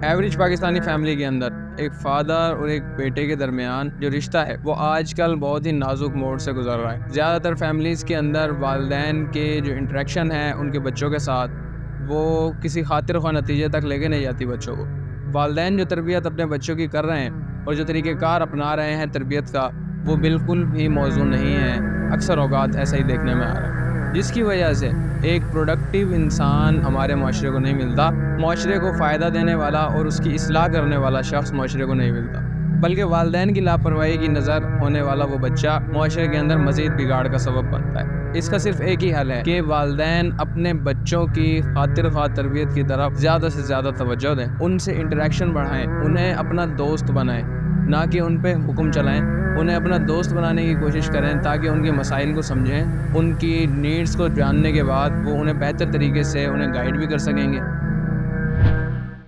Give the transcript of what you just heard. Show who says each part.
Speaker 1: Average Pakistani family के अंदर एक फ़ादर और एक बेटे के दरमियान जो रिश्ता है वो आजकल बहुत ही नाजुक मोड़ से गुजर रहा है। ज़्यादातर फैमिलीज़ के अंदर वालिदैन के जो इंटरेक्शन है उनके बच्चों के साथ वो किसी खातिर ख्वाह नतीजे तक लेके नहीं जाती बच्चों को। वालिदैन जो तरबियत अपने बच्चों की कर रहे हैं और जो तरीक़ेकार अपना रहे हैं तरबियत का, वो बिल्कुल भी मौजूद नहीं है। अक्सर औक़ात ऐसा ही देखने में आ रहा है, जिसकी वजह से एक प्रोडक्टिव इंसान हमारे माशरे को नहीं मिलता। माशरे को फ़ायदा देने वाला और उसकी इस्लाह करने वाला शख्स माशरे को नहीं मिलता, बल्कि वालिदैन की लापरवाही की नज़र होने वाला वो बच्चा माशरे के अंदर मज़ीद बिगाड़ का सबब बनता है। इसका सिर्फ एक ही हल है कि वालिदैन अपने बच्चों की खातिर ख्वाह तरबियत की तरफ ज़्यादा से ज़्यादा तवज्जो दें, उनसे इंटरेक्शन बढ़ाएँ, उन्हें अपना दोस्त बनाएँ, ना कि उन पे हुक्म चलाएँ। उन्हें अपना दोस्त बनाने की कोशिश करें ताकि उनके मसाइल को समझें, उनकी नीड्स को जानने के बाद वो उन्हें बेहतर तरीके से उन्हें गाइड भी कर सकेंगे।